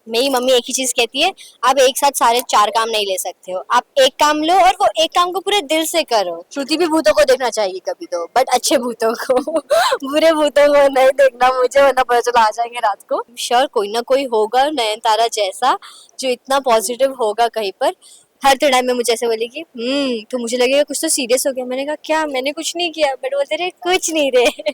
मेरी मम्मी एक ही चीज कहती है, आप एक साथ सारे 4 काम नहीं ले सकते हो, आप एक काम लो और वो एक काम को पूरे दिल से करो। श्रुति भी भूतों को देखना चाहिए कभी तो, बट अच्छे भूतों को बुरे भूतों को नहीं देखना मुझे, वरना पता चला आ जाएंगे रात को। श्योर कोई ना कोई होगा नयनतारा जैसा जो इतना पॉजिटिव होगा कहीं पर। हर टाइम में मुझे ऐसे बोलेगी तो मुझे लगेगा कुछ तो सीरियस हो गया। मैंने कहा क्या, मैंने कुछ नहीं किया, बट बोलते रहे कुछ नहीं रे।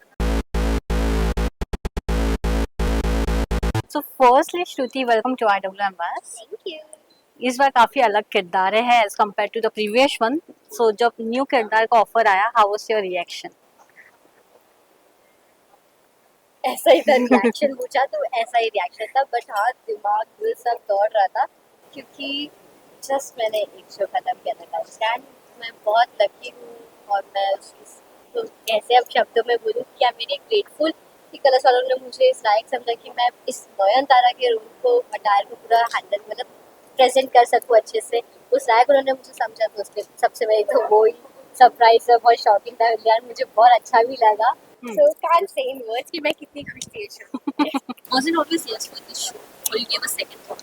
So firstly Shruti, welcome to IWMS। Thank you. इस बार काफी अलग किरदार है as compare to the previous one. So जब न्यू किरदार का ऑफर आया, हाउ वाज योर रिएक्शन? ऐसा ही था रिएक्शन, पूछा तो ऐसा ही रिएक्शन था, बट हाँ दिमाग दिल सब दौड़ रहा था क्योंकि जस्ट मैंने एक शो खत्म किया था का स्टैंड। मैं बहुत लकी हूँ और मैं उस चीज़ को कैसे अब शब्दों में बोलूँ कि आई एम वेरी ग्रेटफुल कि कलर्स वालों ने मुझे इस लायक समझा कि मैं इस नयनतारा के रोल को अटायर को पूरा हैंडल मतलब प्रेजेंट कर सकूँ अच्छे से। उस लायक उन्होंने मुझे समझा, तो उसके सबसे पहले तो वो ही सरप्राइज बहुत शॉकिंग था यार, मुझे बहुत अच्छा भी लगा। So can't say in words कि मैं कितनी खुश थी इस show में। Was it always yes for this show, or you gave a second thought?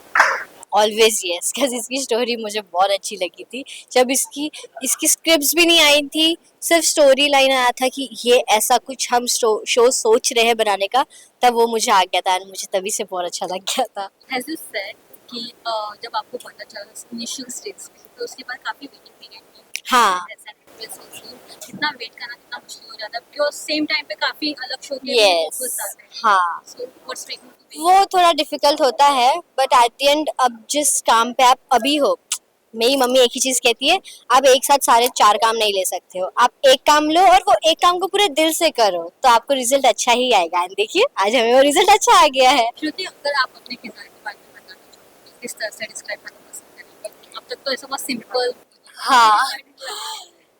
Always yes, because इसकी स्टोरी मुझे बहुत अच्छी लगी थी। जब इसकी इसकी स्क्रिप्ट्स भी नहीं आई थी, सिर्फ स्टोरी लाइन आया था कि ये ऐसा कुछ हम शो सोच रहे हैं बनाने का, तब वो मुझे आ गया था और मुझे तभी से बहुत अच्छा लग गया था। As you said कि जब आपको पता चला इनिशियल स्टेज में, तो उसके बाद काफी वेटिंग पीरियड थी। हाँ कितना वेट करना कितना मुश्किल हो जाता है, क्योंकि सेम टाइम पे काफी अलग शो के यस हाँ, सो व्हाट्स मेकिंग वो थोड़ा डिफिकल्ट होता है, बट एट द एंड अब जिस काम पे आप अभी हो, मेरी मम्मी एक ही चीज कहती है, आप एक साथ सारे 4 काम नहीं ले सकते हो, आप एक काम लो और वो एक काम को पूरे दिल से करो, तो आपको रिजल्ट अच्छा ही आएगा। एंड देखिए आज हमें वो रिजल्ट अच्छा आ गया है। श्रुति, अगर आप अपने किरदार के बारे में बताना चाहो तो किस तरह से डिस्क्राइब करना पसंद करेंगे? अब तक तो ऐसा बहुत सिंपल। हाँ,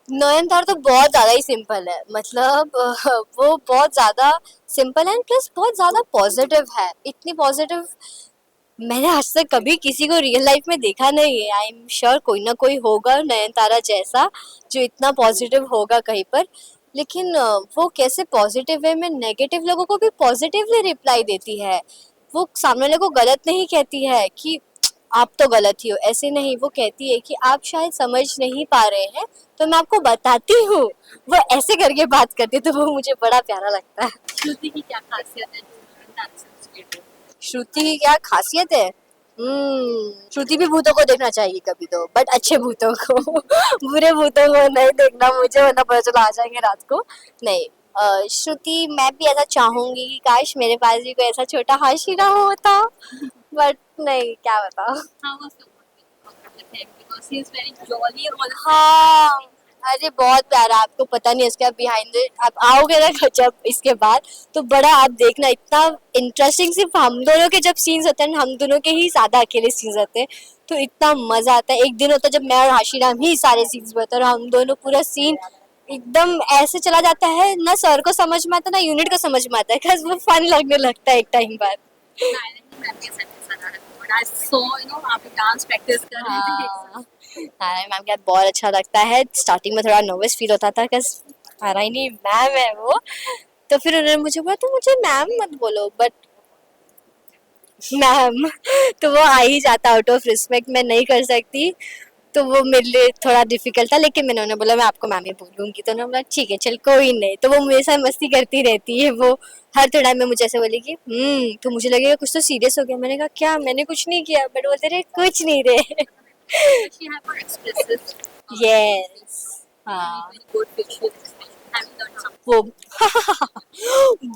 नयनतार तो बहुत ज्यादा ही सिंपल है, मतलब वो बहुत ज्यादा सिंपल है प्लस बहुत ज्यादा पॉजिटिव है। इतनी पॉजिटिव मैंने आज तक कभी किसी को रियल लाइफ में देखा नहीं है। आई एम श्योर कोई ना कोई होगा नयनतारा जैसा जो इतना पॉजिटिव होगा कहीं पर। लेकिन वो कैसे पॉजिटिव वे में नेगेटिव लोगों को भी पॉजिटिवली रिप्लाई देती है। वो सामने वाले को गलत नहीं कहती है कि आप तो गलत ही हो, ऐसे नहीं, वो कहती है कि आप शायद समझ नहीं पा रहे हैं तो मैं आपको बताती हूँ। वो ऐसे करके बात करती है, तो वो मुझे बड़ा प्यारा लगता है। श्रुति की क्या खासियत है जो नयनतारा से इंस्पायर्ड है? श्रुति की क्या खासियत है? श्रुति भी भूतों को देखना चाहिए कभी तो, बट अच्छे भूतों को बुरे भूतों को नहीं देखना मुझे, वरना पता चला आ जाएंगे रात को। नहीं, श्रुति मैं भी ऐसा चाहूंगी कि काश मेरे पास भी कोई ऐसा छोटा हाशिरा होता, बट नहीं, क्या बताओ। How was your working with him? Because he is very jolly all the हाँ, अरे बहुत प्यारा, आपको पता नहीं इसका बिहाइंड, आप आओगे ना जब इसके बाद तो बड़ा आप देखना, इतना इंटरेस्टिंग। सिर्फ हम दोनों के जब सीन्स होते हैं, हम दोनों के ही ज्यादा अकेले सीन्स होते हैं, तो इतना मजा आता है। एक दिन होता है जब मैं और हाशिराम ही सारे सीन्स में होते हैं और हम दोनों पूरा सीन एकदम ऐसे चला जाता है, ना सर को समझ में आता ना यूनिट को समझ में आता है, बिकॉज वो फन लगने लगता है एक टाइम बाद। I saw, आप डांस प्रैक्टिस कर रहे थे। हाँ मैम क्या बहुत अच्छा लगता है। स्टार्टिंग में थोड़ा नर्वस फील होता था बिकॉज हमारा ही नहीं मैम है वो, तो फिर उन्होंने मुझे बोला तो मुझे मैम मत बोलो, बट मैम तो वो आ ही जाता, आउट ऑफ रिस्पेक्ट मैं नहीं कर सकती, तो वो मेरे लिए थोड़ा डिफिकल्ट था। लेकिन मैंने उन्हें बोला मैं आपको मैम ही बोलूंगी, तो उन्होंने बोला ठीक है चल कोई नहीं। तो वो मेरे साथ मस्ती करती रहती है, वो हर टाइम में मुझे ऐसे बोलेगी तो मुझे लगेगा कुछ तो सीरियस हो गया। मैंने कहा क्या, मैंने कुछ नहीं किया, बट बोलते रहे कुछ नहीं रे। She had more expressive. Yes हाँ, Very good facial expression. Have you learned something? वो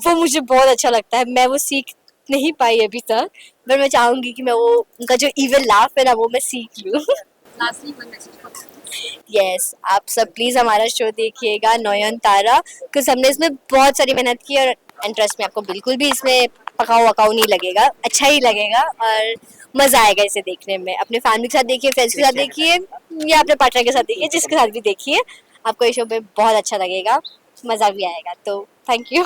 वो मुझे बहुत अच्छा लगता है। मैं वो सीख नहीं पाई अभी तक, पर मैं चाहूंगी कि मैं वो उनका जो इविल लाफ है ना वो मैं सीख लूँ। Lastly, one message for listeners. Yes आप सब प्लीज हमारा शो देखिएगा नयनतारा, क्योंकि हमने इसमें बहुत सारी मेहनत की और इंटरेस्ट में आपको बिल्कुल भी इसमें पकाऊ वकाऊ नहीं लगेगा, अच्छा ही लगेगा और मजा आएगा इसे देखने में। अपने फैमिली के साथ देखिए, फ्रेंड्स के साथ देखिए या अपने पार्टनर के साथ देखिए, जिसके साथ भी देखिए आपको ये शो में बहुत अच्छा लगेगा, मजा भी आएगा। तो थैंक यू।